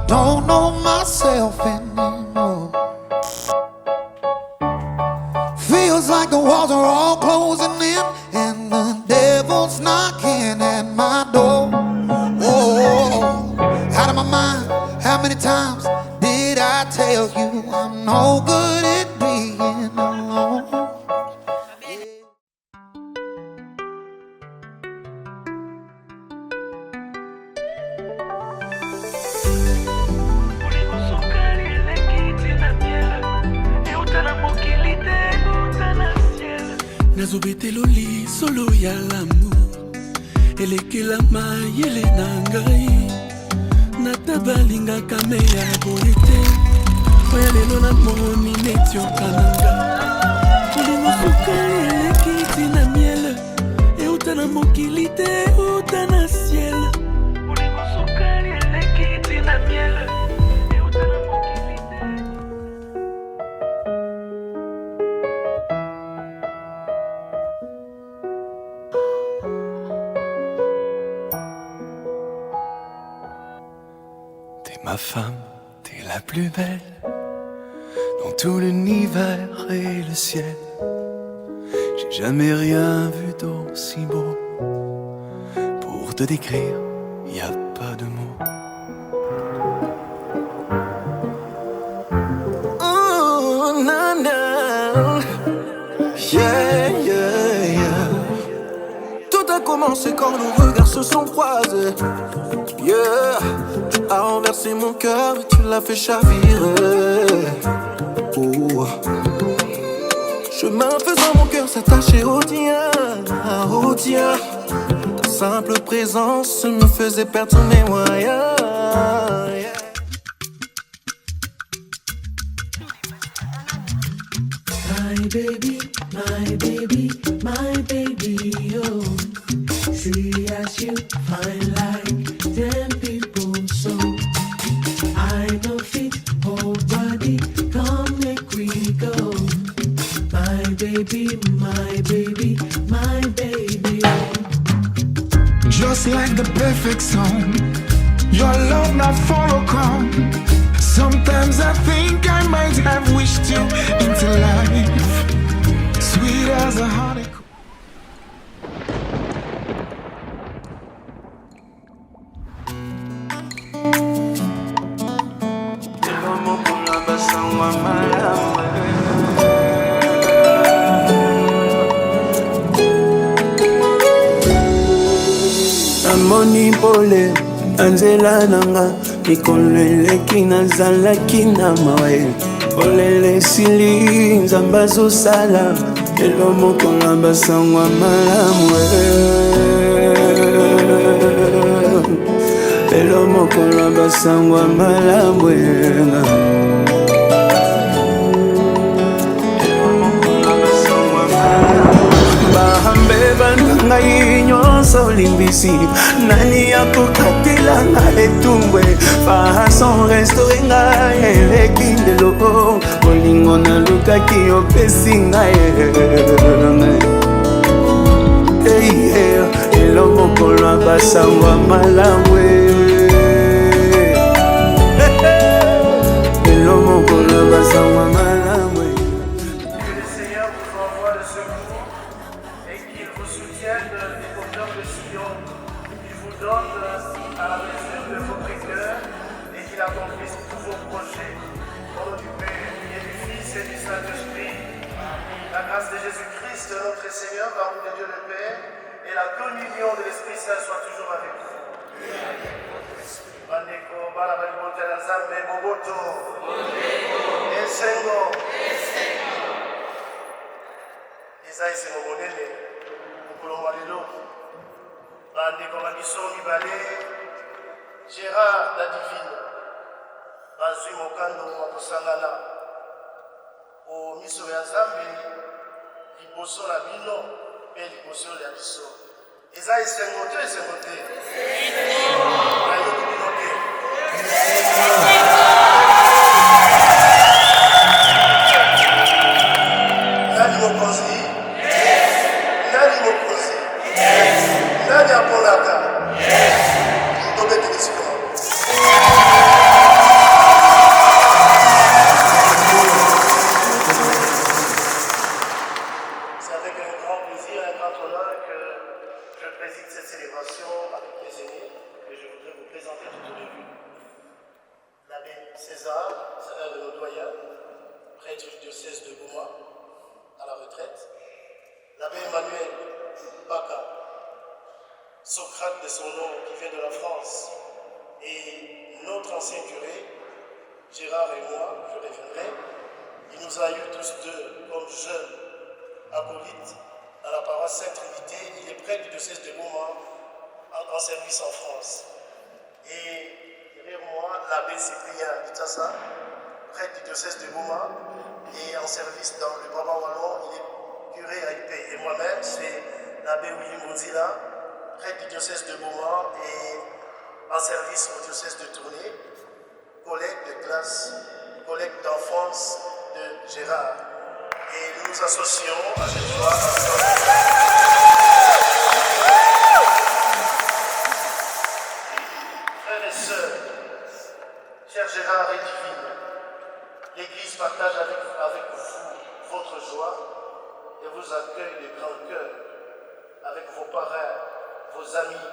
don't know myself anymore. Feels like the walls are all closing in and the devil's knocking at my door. Oh, out of my mind, how many times did I tell you I'm no good at being alone? Nazobete loli solo ya l'amour elekela mayele na ngai natabalingaka me ya boye te oya lelo namoni neti okananga olingo suka eleki tina miele euta na mokili te euta na ciel olingo suka eleki tina miele euta na mokili te. Ma femme, t'es la plus belle dans tout l'univers et le ciel. J'ai jamais rien vu d'aussi beau. Pour te décrire, y a pas de mots. Oh, nana, yeah, yeah, yeah. Tout a commencé quand nos regards se sont croisés. Yeah, tu as renversé mon cœur et tu l'as fait chavirer. Oh. Chemin faisant, mon cœur s'attachait au tien, au tien. Ta simple présence me faisait perdre tous mes moyens. My baby, my baby, my baby, oh. See as you fine like 10 people, so I know fit, whole body, come make we go. My baby, my baby, my baby, oh. Just like the perfect song, your love not follow come. Sometimes I think I might have wished you into life, sweet as a honeycomb. Amoni pole anzela nanga mikoleleki nazalaki na mawe olele sili nzamba zosala lelo moko na basangwa malamu lelo moko na basangwa malamu ngai nyonso limbisi nani akokatela na etumbwe fason restaure ngai eleki ndelo bolingo nalukaki opesi ngai elo mokolo ya basangwa malamu elo mokolo ya basangwa malamu. À la mesure de vos prières et qu'il accomplisse tous vos projets. Au nom du Père et du Fils et du Saint-Esprit, la grâce de Jésus-Christ, notre Seigneur, l'amour de Dieu le Père et la communion de l'Esprit Saint soient toujours avec vous. Bandeko, Balabalibote, Nazambe, Boboto, Esengo, Isaïe, c'est mon modèle, Moukolombalelo. Bandeko Mabisomi Balé, Gérard Dadivine, Bazui Mokando Makosangana, au Miso ya Zambe, Liboso la Bino, et Liboso la Biso. Eza esengote, esengote. Ayoki binote. Nani mokonzi? Nani mokonzi? Nani aponaka? Tobete lisiko. Socrate de son nom, qui vient de la France, et notre ancien curé, Gérard et moi, je reviendrai, il nous a eu tous deux comme jeunes acolytes à la paroisse Sainte-Trinité. Il est près du diocèse de Beaumont, en grand service en France. Et derrière moi, l'abbé Cyprien Kitassa, près du diocèse de Beaumont, et en service dans le Brabant Wallon, il est curé à Épée. Et moi-même, c'est l'abbé Willy Mounzila, près du diocèse de Beaumont et en service au diocèse de Tournai, collègue de classe, collègue d'enfance de Gérard. Et nous nous associons à cette joie. Frères et sœurs, cher Gérard et Divine, l'Église partage avec vous votre joie et vous accueille de grand cœur avec vos parrains, vos amis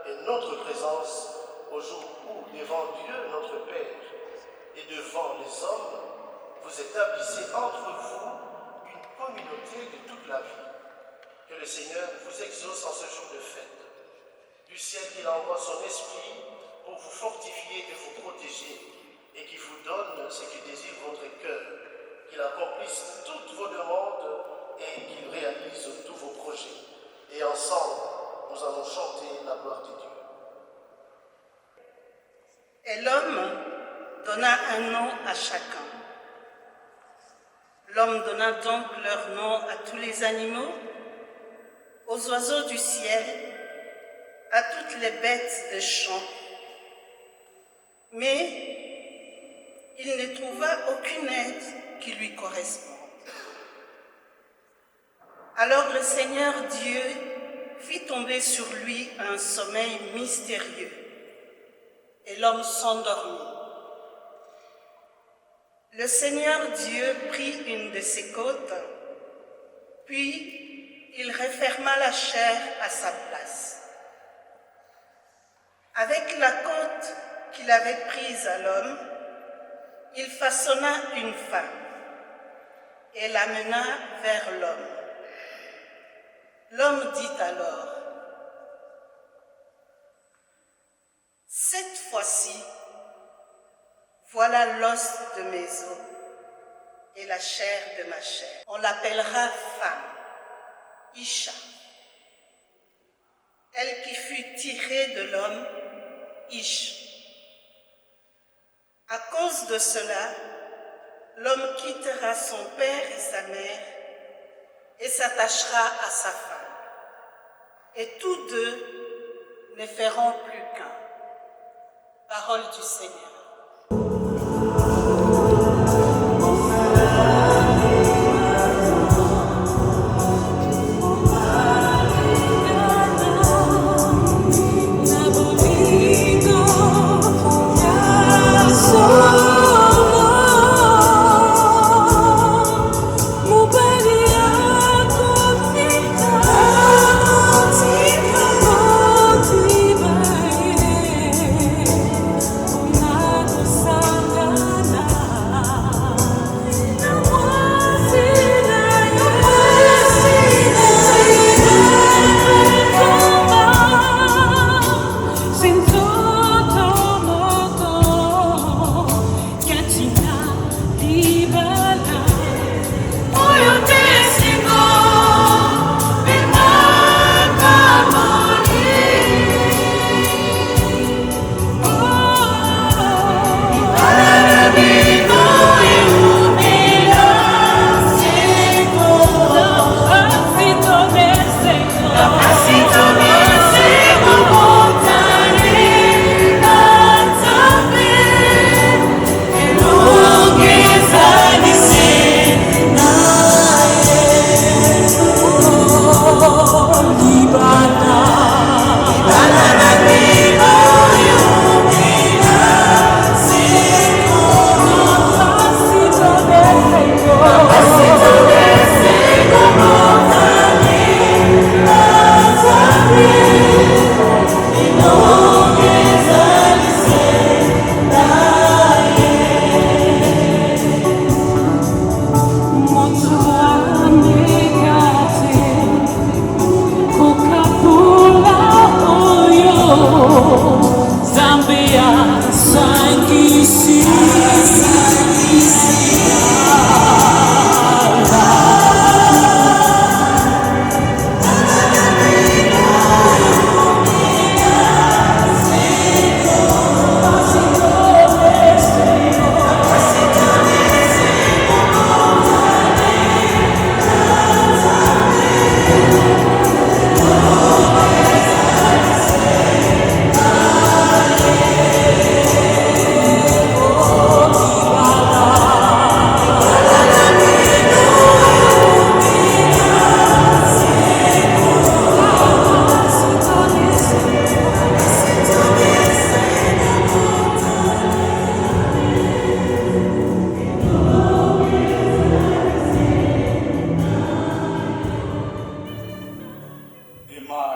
et notre présence au jour où, devant Dieu notre Père et devant les hommes, vous établissez entre vous une communauté de toute la vie. Que le Seigneur vous exauce en ce jour de fête. Du ciel qu'il envoie son esprit pour vous fortifier et vous protéger et qu'il vous donne ce que désire votre cœur, qu'il accomplisse toutes vos demandes et qu'il réalise tous vos projets. Et ensemble, nous allons chanter la gloire de Dieu. Et l'homme donna un nom à chacun. L'homme donna donc leur nom à tous les animaux, aux oiseaux du ciel, à toutes les bêtes des champs. Mais il ne trouva aucune aide qui lui corresponde. Alors le Seigneur Dieu fit tomber sur lui un sommeil mystérieux, et l'homme s'endormit. Le Seigneur Dieu prit une de ses côtes, puis il referma la chair à sa place. Avec la côte qu'il avait prise à l'homme, il façonna une femme et l'amena vers l'homme. L'homme dit alors: cette fois-ci, voilà l'os de mes os et la chair de ma chair. On l'appellera femme, Isha. Elle qui fut tirée de l'homme, Ish. À cause de cela, l'homme quittera son père et sa mère et s'attachera à sa femme. Et tous deux ne feront plus qu'un. Parole du Seigneur. Now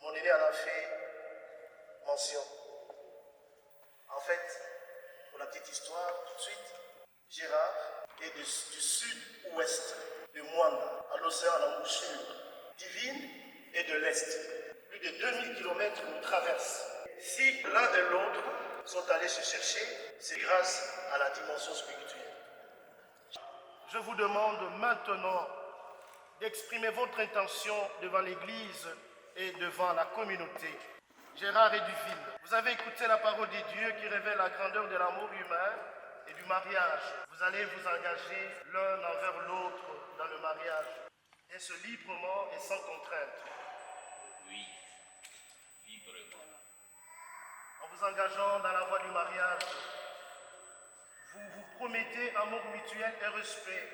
Mon aîné en a fait mention. En fait, pour la petite histoire, tout de suite, Gérard est du sud-ouest de Mwanda, à l'océan, à l'embouchure divine, et de l'est. Plus de 2000 km nous traversent. Si l'un et l'autre sont allés se chercher, c'est grâce à la dimension spirituelle. Je vous demande maintenant d'exprimer votre intention devant l'Église et devant la communauté. Gérard et Duville, vous avez écouté la parole de Dieu qui révèle la grandeur de l'amour humain et du mariage. Vous allez vous engager l'un envers l'autre dans le mariage, et ce librement et sans contrainte. Oui, librement. En vous engageant dans la voie du mariage, vous vous promettez amour mutuel et respect.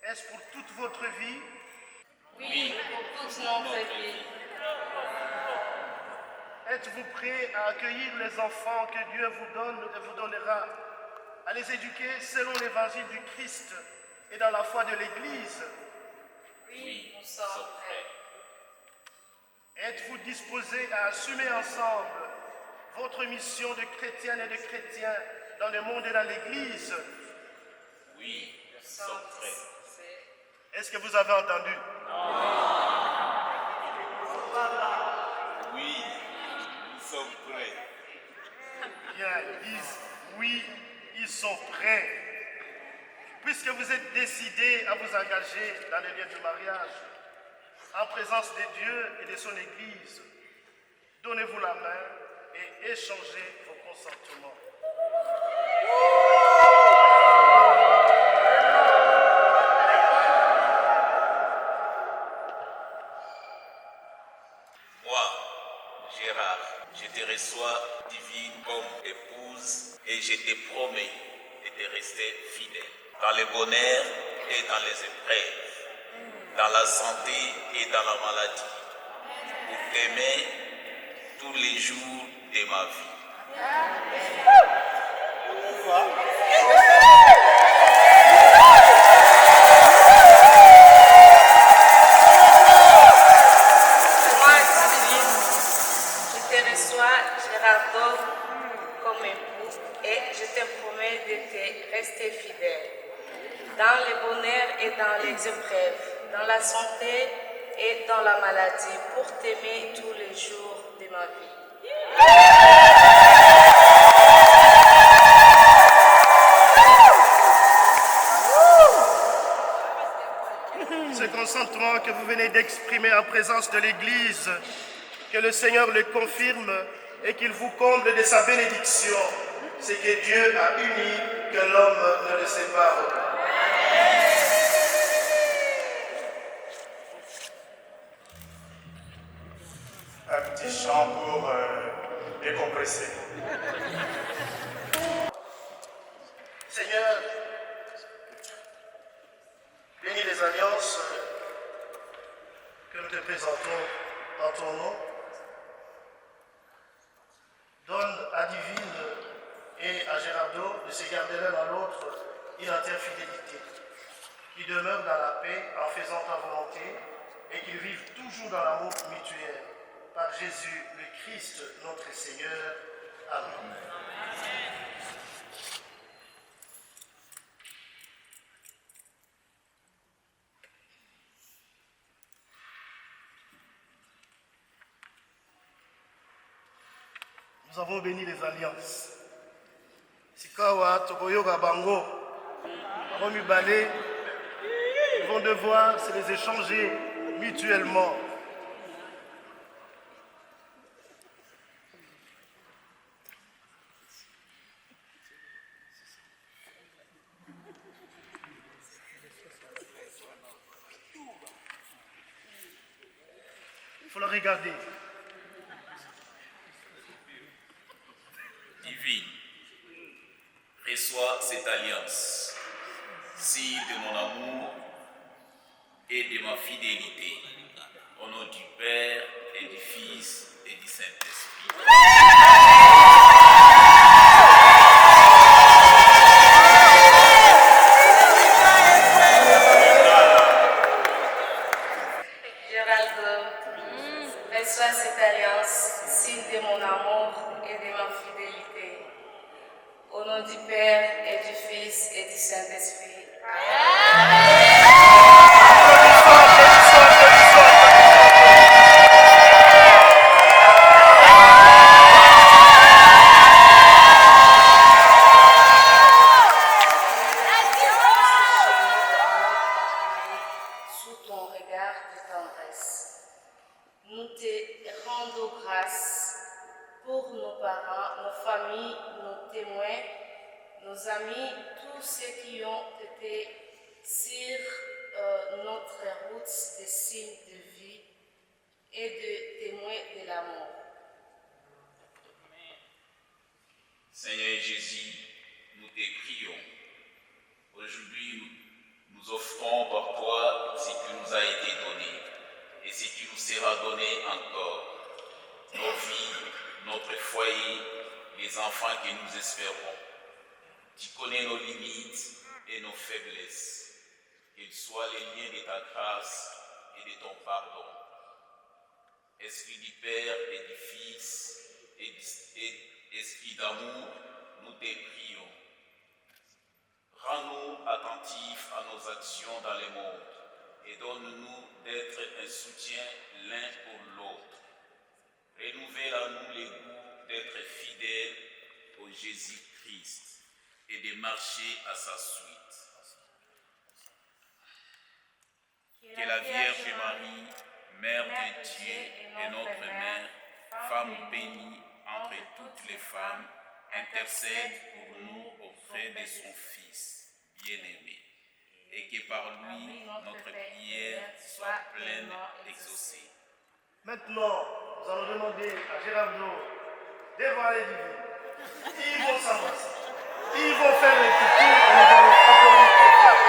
Est-ce pour toute votre vie? Oui, pour toute notre vie. Êtes-vous prêt à accueillir les enfants que Dieu vous donne et vous donnera, à les éduquer selon l'évangile du Christ et dans la foi de l'Église? Oui, nous sommes prêts. Êtes-vous disposés à assumer ensemble votre mission de chrétienne et de chrétien dans le monde et dans l'Église? Oui, nous sommes prêts. Est-ce que vous avez entendu? Oui, nous sommes prêts. Bien, ils disent oui, ils sont prêts. Puisque vous êtes décidés à vous engager dans le lieu du mariage, en présence de Dieu et de son Église, donnez-vous la main et échangez vos consentements. Moi, Gérard, je te reçois divine comme épouse et je te promets de te rester fidèle dans le bonheur et dans les épreuves, dans la santé et dans la maladie, pour t'aimer tous les jours de ma vie. Moi, Céline, je te reçois, Gérardo, comme époux, et je te promets de te rester fidèle dans le bonheur et dans les épreuves, dans la santé et dans la maladie, pour t'aimer tous les jours de ma vie. Ce consentement que vous venez d'exprimer en présence de l'Église, que le Seigneur le confirme et qu'il vous comble de sa bénédiction. C'est que Dieu a uni, que l'homme ne le sépare pas. Un petit chant pour décompresser. Seigneur, bénis les alliances que nous te présentons en ton nom. Donne à Divine et à Gérardo de se garder l'un à l'autre une entière fidélité, qui demeure dans la paix en faisant ta volonté et qu'ils vivent toujours dans l'amour mutuel. Par Jésus le Christ, notre Seigneur. Amen. Nous avons béni les alliances. Sikawa, Tokoyoga, Bango, Romubale, ils vont devoir se les échanger mutuellement. Il faut le regarder. Divine, reçois cette alliance, signe de mon amour et de ma fidélité, au nom du Père et du Fils et du Saint-Esprit. soit cette alliance signe de mon amour et de ma fidélité. Au nom du Père et du Fils et du Saint-Esprit. Sous ton regard de tendresse, nous te rendons grâce pour nos parents, nos familles, nos témoins, nos amis, tous ceux qui ont été sur notre route des signes de vie et de témoins de l'amour. Seigneur Jésus, nous te prions. Aujourd'hui, nous offrons par toi ce qui nous a été donné et ce qui nous sera donné encore. Nos vies, notre foyer, les enfants que nous espérons. Tu connais nos limites et nos faiblesses. Qu'ils soient les liens de ta grâce et de ton pardon. Esprit du Père et du Fils et Esprit d'amour, nous te prions. Rends-nous attentifs à nos actions dans le monde et donne-nous d'être un soutien l'un pour l'autre. Renouvelle en nous les goûts d'être fidèles au Jésus-Christ et de marcher à sa suite. Que la Vierge Marie, Mère de Dieu et notre Mère, femme bénie entre toutes les femmes, intercède pour nous auprès de son Fils bien-aimé, et que par lui notre prière soit pleinement exaucée. Maintenant, nous allons demander à Gérardo devant les divins. Ils vont s'avancer. Ils vont faire les petits tours et nous allons applaudir très fort.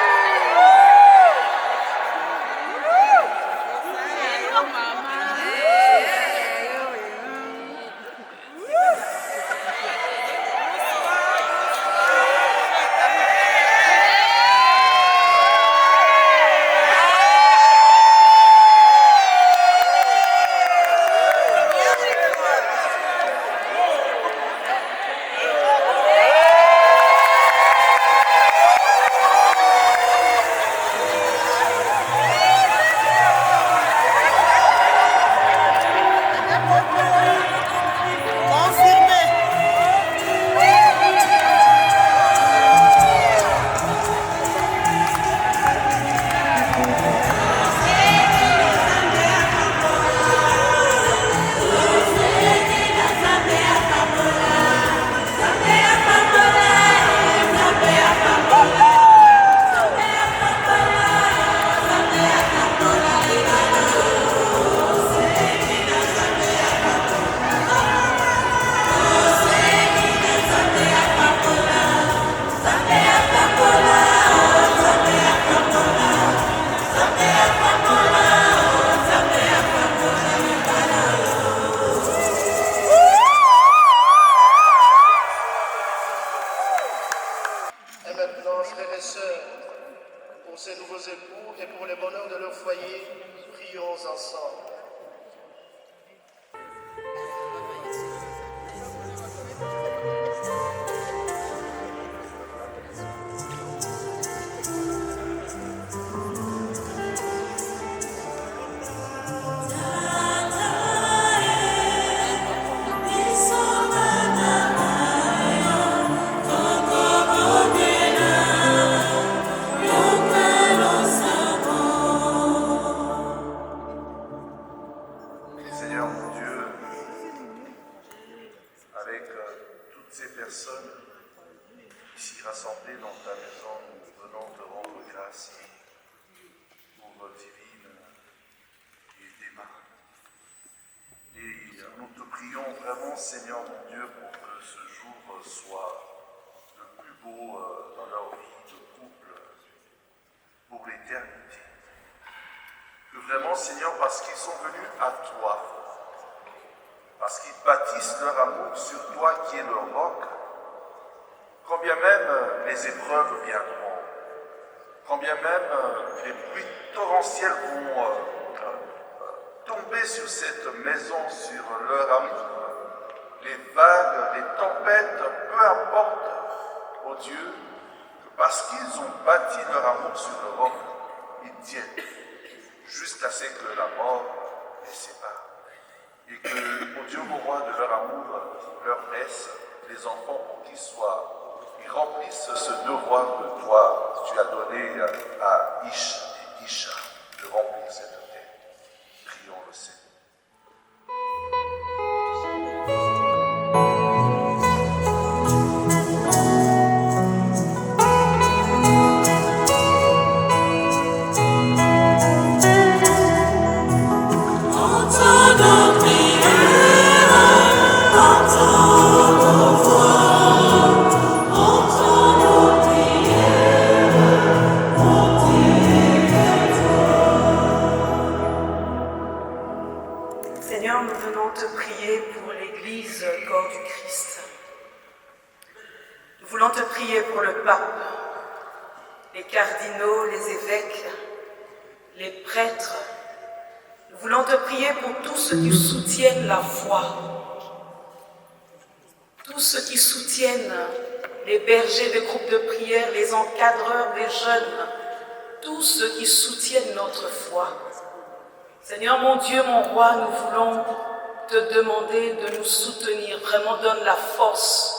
Seigneur mon Dieu, pour que ce jour soit le plus beau dans leur vie de couple pour l'éternité. Que vraiment, Seigneur, parce qu'ils sont venus à toi, parce qu'ils bâtissent leur amour sur toi qui est leur roc, combien même les épreuves viendront, combien même les pluies torrentielles vont tomber sur cette maison, sur leur amour. Les vagues, les tempêtes, peu importe, oh Dieu, parce qu'ils ont bâti leur amour sur le roc, ils tiennent, jusqu'à ce que la mort les sépare. Et que, oh Dieu, mon roi, de leur amour, leur naissent les enfants pour qu'ils ils remplissent ce devoir que toi, tu as donné à Ish et Isha, de remplir cette terre. Prions le Seigneur. Seigneur, nous venons te prier pour l'Église, corps du Christ. Nous voulons te prier pour le pape, les cardinaux, les évêques, les prêtres. Nous voulons te prier pour tous ceux qui soutiennent la foi, tous ceux qui soutiennent les bergers des groupes de prière, les encadreurs des jeunes, tous ceux qui soutiennent notre foi. Seigneur mon Dieu, mon roi, nous voulons te demander de nous soutenir. Vraiment, donne la force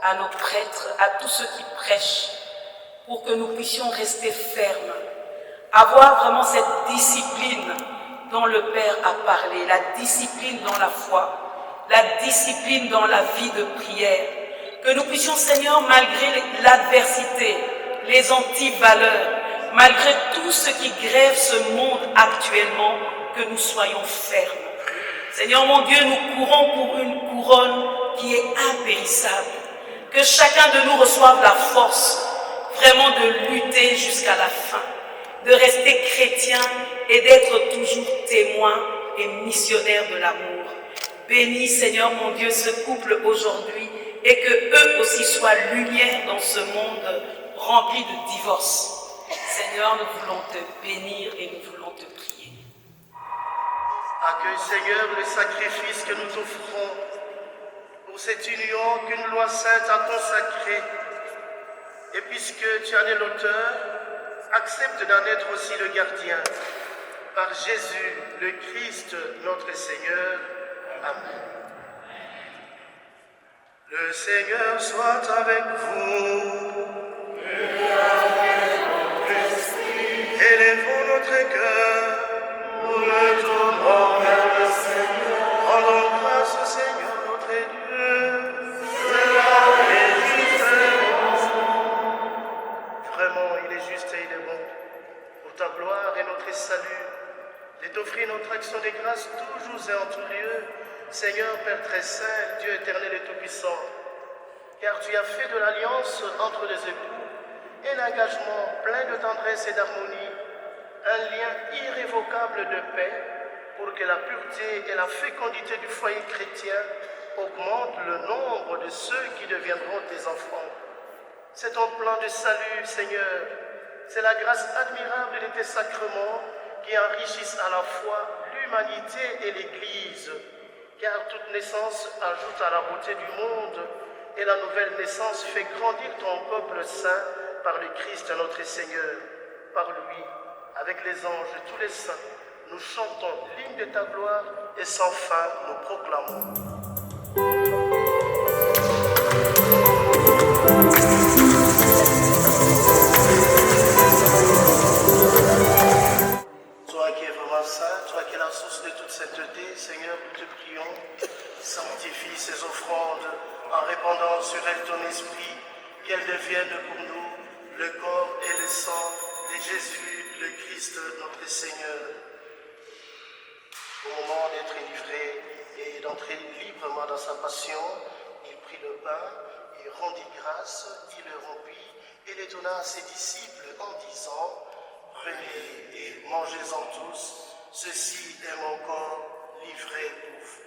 à nos prêtres, à tous ceux qui prêchent, pour que nous puissions rester fermes, avoir vraiment cette discipline dont le Père a parlé, la discipline dans la foi, la discipline dans la vie de prière, que nous puissions, Seigneur, malgré l'adversité, les antivaleurs, malgré tout ce qui grève ce monde actuellement, que nous soyons fermes. Seigneur mon Dieu, nous courons pour une couronne qui est impérissable, que chacun de nous reçoive la force vraiment de lutter jusqu'à la fin, de rester chrétien et d'être toujours témoin et missionnaire de l'amour. Bénis, Seigneur mon Dieu, ce couple aujourd'hui et que eux aussi soient lumière dans ce monde rempli de divorces. Seigneur, nous voulons te bénir et nous voulons te prier. Accueille, Seigneur, le sacrifice que nous t'offrons pour cette union qu'une loi sainte a consacrée. Et puisque tu en es l'auteur, accepte d'en être aussi le gardien. Par Jésus, le Christ, notre Seigneur. Amen. Le Seigneur soit avec vous. Élevons notre cœur pour le tournant vers le Seigneur. Rendons grâce au Seigneur notre Dieu. Cela est juste et bon. Vraiment, il est juste et il est bon. Pour ta gloire et notre salut, de t'offrir notre action de grâce toujours et en tout lieu, Seigneur Père très saint, Dieu éternel et tout-puissant, car tu as fait de l'alliance entre les époux un engagement plein de tendresse et d'harmonie, un lien irrévocable de paix pour que la pureté et la fécondité du foyer chrétien augmentent le nombre de ceux qui deviendront tes enfants. C'est ton plan de salut, Seigneur. C'est la grâce admirable de tes sacrements qui enrichissent à la fois l'humanité et l'Église, car toute naissance ajoute à la beauté du monde et la nouvelle naissance fait grandir ton peuple saint par le Christ notre Seigneur. Par lui, avec les anges et tous les saints, nous chantons l'hymne de ta gloire et sans fin nous proclamons. Toi qui es vraiment saint, toi qui es la source de toute sainteté, Seigneur, nous te prions, sanctifie ces offrandes en répandant sur elles ton esprit, qu'elles deviennent pour nous le corps et le sang de Jésus, le Christ, notre Seigneur. Au moment d'être livré et d'entrer librement dans sa passion, il prit le pain, il rendit grâce, il le rompit et le donna à ses disciples en disant « Prenez et mangez-en tous, ceci est mon corps livré pour vous. »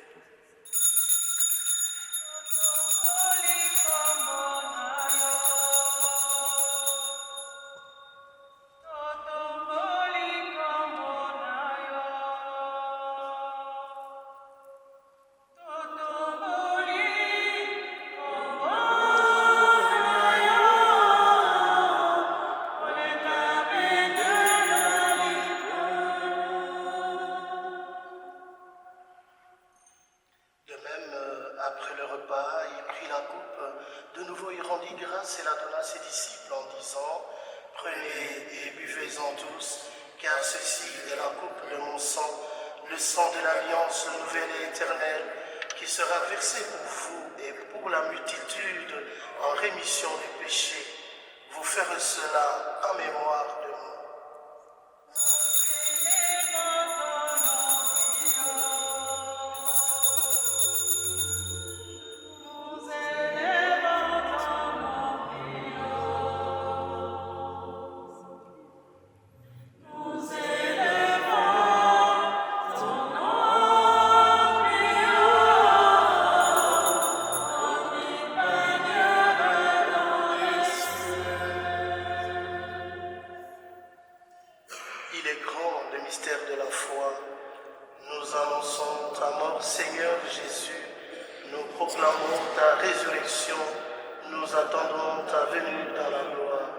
nouveau, il rendit grâce et la donna à ses disciples en disant, prenez et buvez-en tous, car ceci est la coupe de mon sang, le sang de l'alliance nouvelle et éternelle, qui sera versé pour vous et pour la multitude en rémission du péché. Vous ferez cela en mémoire de moi. Il est grand le mystère de la foi. Nous annonçons ta mort, Seigneur Jésus. Nous proclamons ta résurrection. Nous attendons ta venue dans la gloire.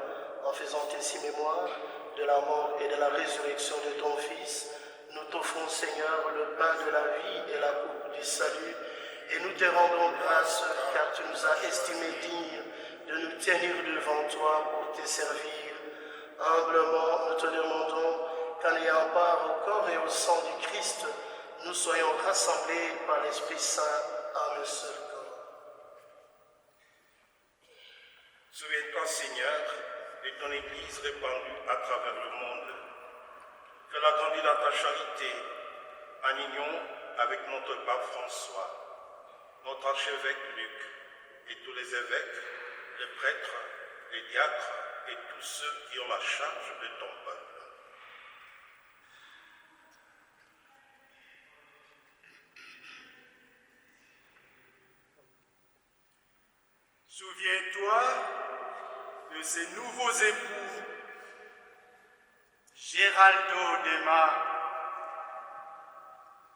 En faisant ainsi mémoire de la mort et de la résurrection de ton Fils, nous t'offrons, Seigneur, le pain de la vie et la coupe du salut. Et nous te rendons grâce car tu nous as estimés dignes de nous tenir devant toi pour te servir. Humblement, nous te demandons qu'en ayant part au corps et au sang du Christ, nous soyons rassemblés par l'Esprit Saint en un seul corps. Souviens-toi, Seigneur, de ton Église répandue à travers le monde. Fais-la grandir dans ta charité, en union avec notre pape François, notre archevêque Luc et tous les évêques, les prêtres, les diacres et tous ceux qui ont la charge de ton peuple. Souviens-toi de ces nouveaux époux, Géraldo d'Emma,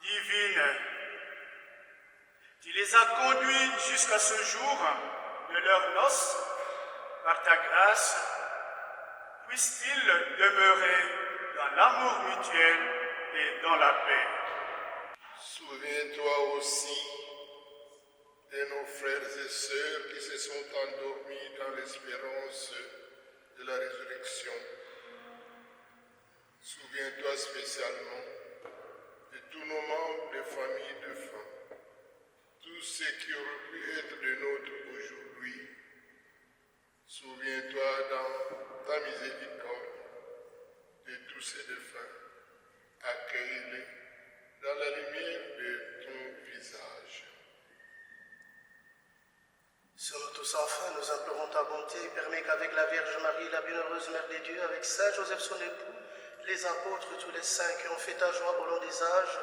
Divine. Tu les as conduits jusqu'à ce jour de leurs noces. Par ta grâce, puissent-ils demeurer dans l'amour mutuel et dans la paix. Souviens-toi aussi de nos frères et sœurs qui se sont endormis dans l'espérance de la résurrection. Souviens-toi spécialement de tous nos membres de famille de fin, tous ceux qui auraient pu être de nôtres aujourd'hui. Souviens-toi dans ta miséricorde de tous ces défunts. Accueille-les dans la lumière de ton visage. Sur nous tous enfin, nous implorons ta bonté. Permets qu'avec la Vierge Marie, la bienheureuse Mère des Dieux, avec Saint Joseph son époux, les apôtres et tous les saints qui ont fait ta joie au long des âges,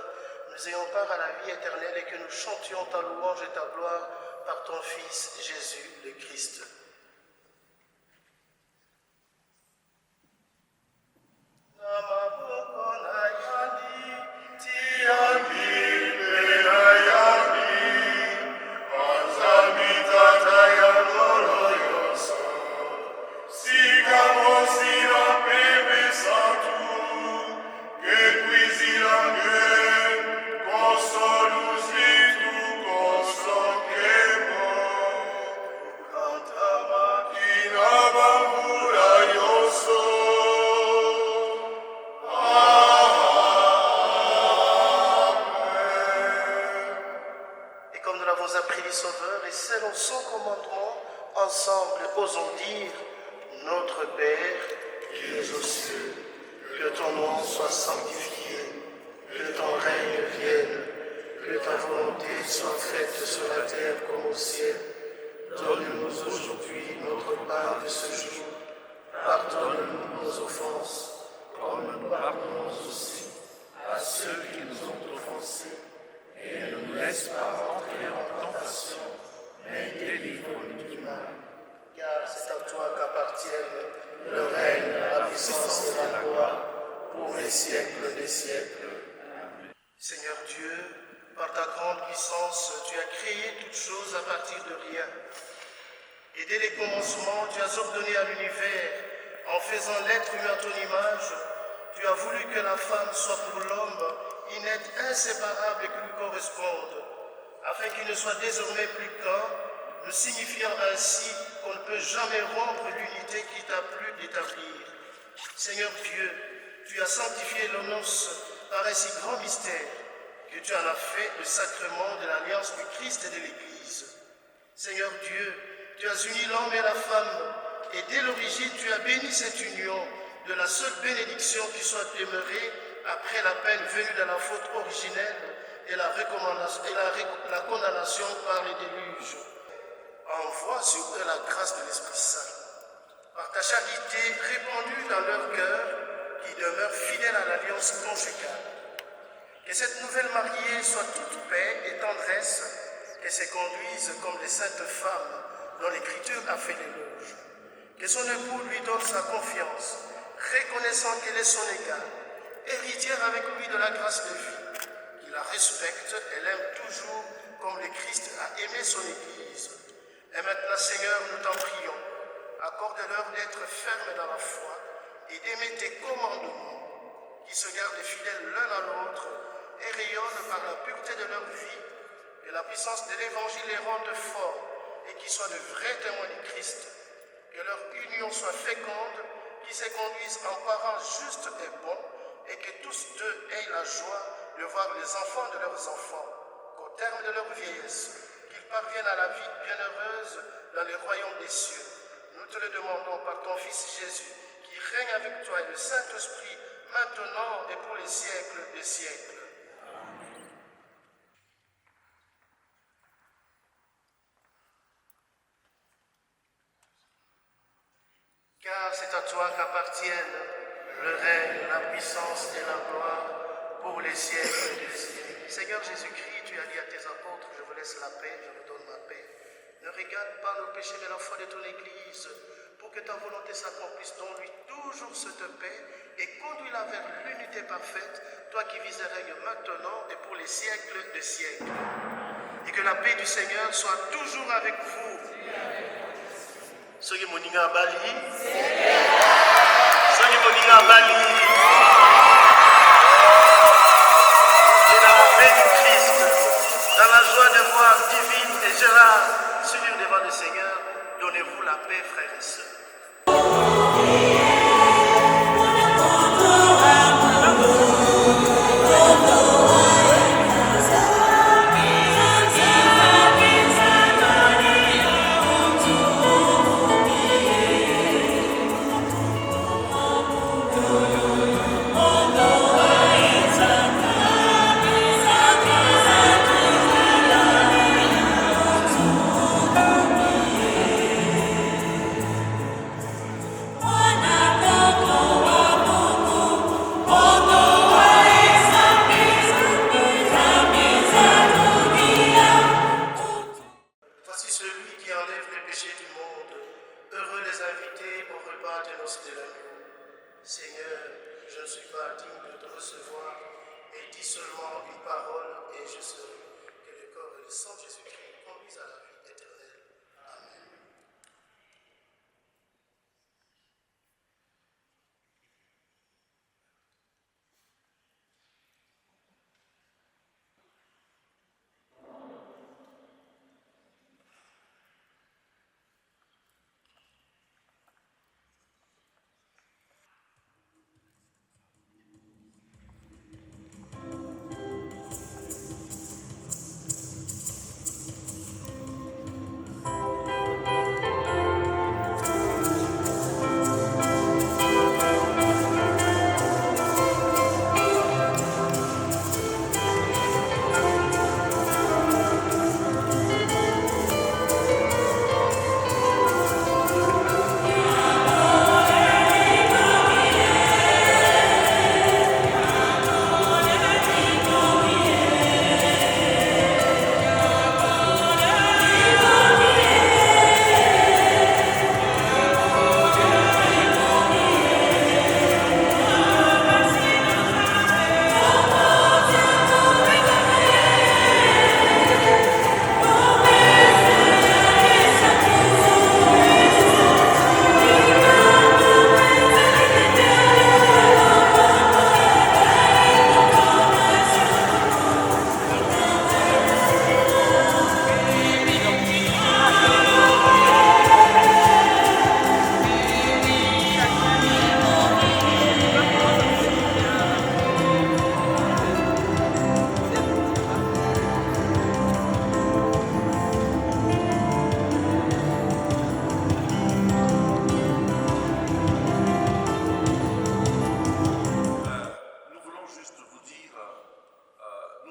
nous ayons part à la vie éternelle et que nous chantions ta louange et ta gloire par ton Fils Jésus le Christ. Sauveur, et selon son commandement, ensemble osons dire, notre Père, qui es aux cieux, que ton nom soit sanctifié, que ton règne vienne, que ta volonté soit faite sur la terre comme au ciel. Donne-nous aujourd'hui notre pain de ce jour. Pardonne-nous nos offenses, comme nous pardonnons aussi à ceux qui nous ont offensés. Et ne nous laisse pas entrer en tentation, mais délivre-nous du mal. Car c'est à toi qu'appartiennent le règne, la puissance et la gloire, pour les siècles des siècles. Amen. Seigneur Dieu, par ta grande puissance, tu as créé toutes choses à partir de rien. Et dès les commencements, tu as ordonné à l'univers, en faisant l'être humain à ton image, tu as voulu que la femme soit pour l'homme une être inséparable et qui lui corresponde, afin qu'il ne soit désormais plus qu'un, nous signifiant ainsi qu'on ne peut jamais rompre l'unité qui t'a plu d'établir. Seigneur Dieu, tu as sanctifié nos noces par un si grand mystère que tu en as fait le sacrement de l'alliance du Christ et de l'Église. Seigneur Dieu, tu as uni l'homme et la femme, et dès l'origine tu as béni cette union de la seule bénédiction qui soit demeurée après la peine venue de la faute originelle et la condamnation par les déluges. Envoie sur eux la grâce de l'Esprit Saint, par ta charité répandue dans leur cœur, qui demeure fidèle à l'alliance conjugale. Que cette nouvelle mariée soit toute paix et tendresse, qu'elle se conduise comme les saintes femmes dont l'Écriture a fait l'éloge. Que son époux lui donne sa confiance, reconnaissant qu'elle est son égale, héritière avec lui de la grâce de vie, qu'il la respecte et l'aime toujours comme le Christ a aimé son Église. Et maintenant, Seigneur, nous t'en prions, accorde-leur d'être fermes dans la foi et d'aimer tes commandements, qui se gardent fidèles l'un à l'autre et rayonnent par la pureté de leur vie, que la puissance de l'Évangile les rende forts et qu'ils soient de vrais témoins du Christ, que leur union soit féconde, qu'ils se conduisent en parents justes et bons, et que tous deux aient la joie de voir les enfants de leurs enfants, qu'au terme de leur vieillesse, qu'ils parviennent à la vie bienheureuse dans les royaumes des cieux. Nous te le demandons par ton Fils Jésus, qui règne avec toi et le Saint-Esprit, maintenant et pour les siècles des siècles. Car c'est à toi qu'appartiennent le règne, la puissance et la gloire pour les siècles des siècles. Seigneur Jésus-Christ, tu as dit à tes apôtres, je vous laisse la paix, je vous donne ma paix. Ne regarde pas nos péchés, mais la foi de ton Église, pour que ta volonté s'accomplisse. Donne-lui toujours cette paix et conduis-la vers l'unité parfaite, toi qui vis et règnes maintenant et pour les siècles des siècles. Et que la paix du Seigneur soit toujours avec vous. Soki moninga bali, soki moninga bali, et dans la paix du Christ, dans la joie de voir divine et Gérard s'unir devant le Seigneur, donnez-vous la paix, frères et sœurs.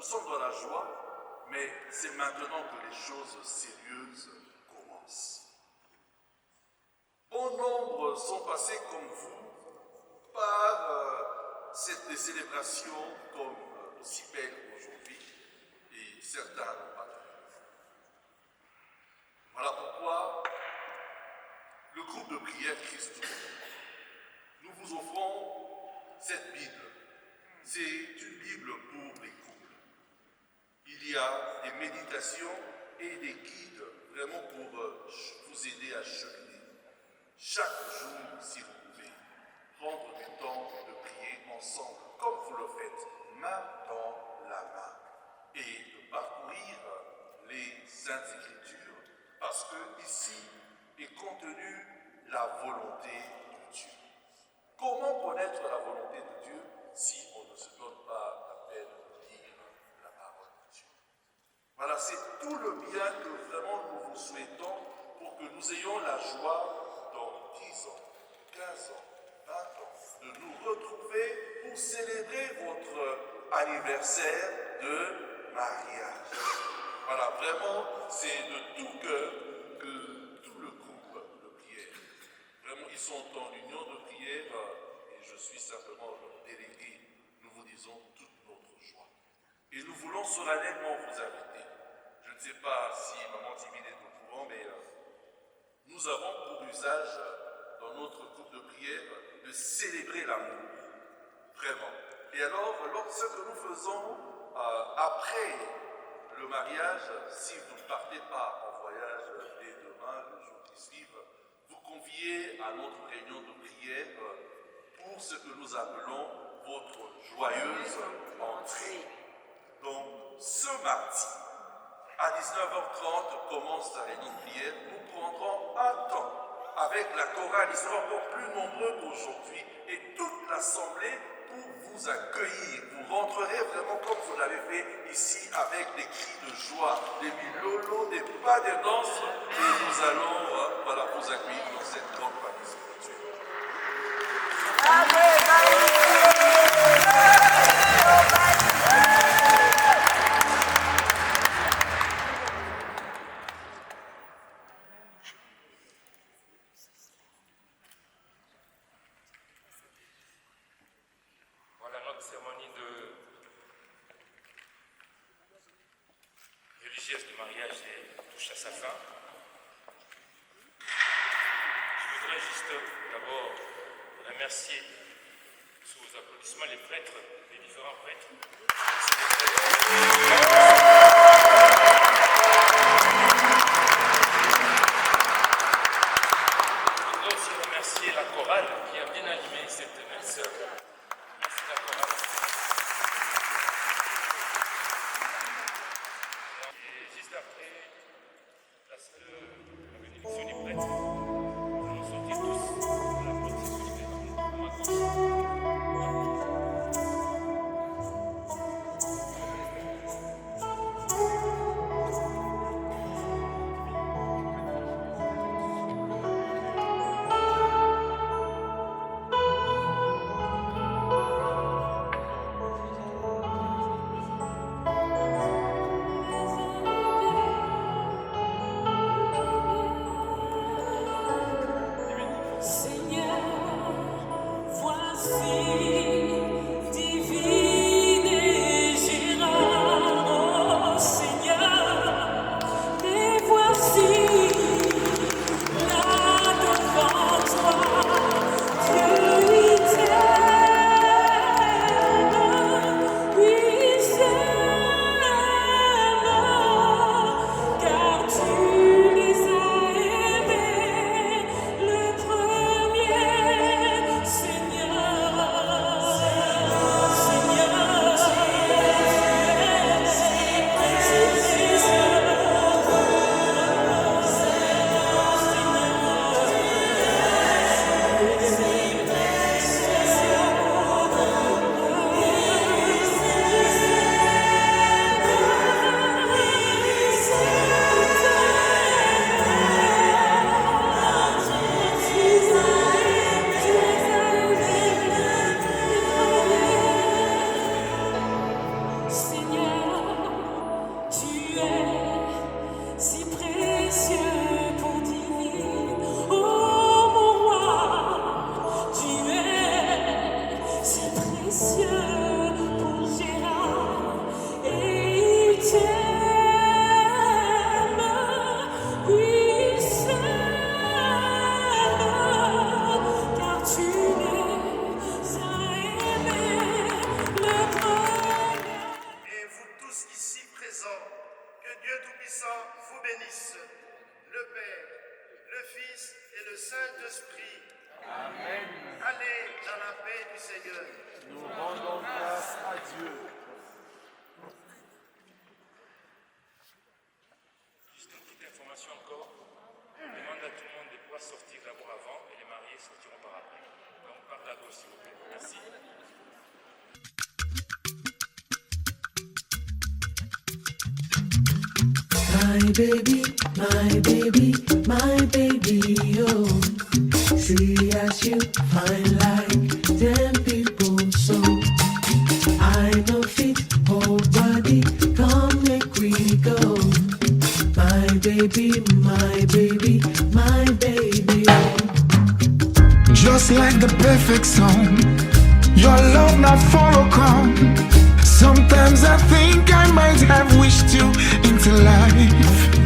nous sommes dans la joie, mais c'est maintenant que les choses sérieuses commencent. Bon nombre sont passés comme vous par cette célébration comme aussi belle aujourd'hui, et certains n'ont pas de vous. Voilà pourquoi le groupe de prière Christ, nous vous offrons cette Bible. C'est une Bible pour les couples. Il y a des méditations et des guides vraiment pour vous aider à cheminer. Chaque jour, si vous pouvez, prendre du temps de prier ensemble, comme vous le faites, main dans la main, et de parcourir les Saintes Écritures, parce que ici est contenue la volonté de Dieu. Comment connaître la volonté de Dieu si on ne se donne pas la peine de lire la parole de Dieu? Voilà, c'est tout le bien que vraiment nous vous souhaitons pour que nous ayons la joie dans 10 ans, 15 ans, 20 ans, de nous retrouver pour célébrer votre anniversaire de mariage. Voilà, vraiment, c'est de tout cœur que tout le groupe de prière, vraiment, ils sont en union de prière et je suis simplement leur délégué. Nous vous disons toute notre joie. Et nous voulons solennellement vous inviter. Je ne sais pas si Maman Timide est au courant, mais nous avons pour usage, dans notre groupe de prière, de célébrer l'amour. Vraiment. Et alors, ce que nous faisons après le mariage, si vous ne partez pas en voyage dès demain, le jour qui suit, vous conviez à notre réunion de prière pour ce que nous appelons votre joyeuse entrée. Donc, ce mardi, à 19h30 commence la réunion de prière. Nous prendrons un temps avec la chorale. Ils seront encore plus nombreux qu'aujourd'hui et toute l'assemblée pour vous accueillir. Vous rentrerez vraiment comme vous l'avez fait ici avec des cris de joie, des milolo, des pas de danse et nous allons vous accueillir dans cette grande famille spirituelle. Cérémonie religieuse du mariage touche à sa fin. Je voudrais juste d'abord remercier sous vos applaudissements les prêtres, les différents prêtres. Je voudrais aussi remercier la chorale qui a bien animé cette messe. Merci la chorale. Et juste après, parce que la bénédiction des prêtres, nous allons sortir tous de la procession de Tout-Puissant vous bénisse, le Père, le Fils et le Saint-Esprit. Amen. Allez dans la paix du Seigneur. Nous rendons grâce à Dieu. Juste une petite information encore. On demande à tout le monde de pouvoir sortir d'abord avant et les mariés sortiront par après. Donc par la gauche s'il vous plaît. Merci. My baby, my baby, my baby, oh. See as you fine like 10 people, so I know fit whole body, come make we go. My baby, my baby, my baby, oh. Just like the perfect song, your love not follow come. Sometimes I think I might have wished you into life.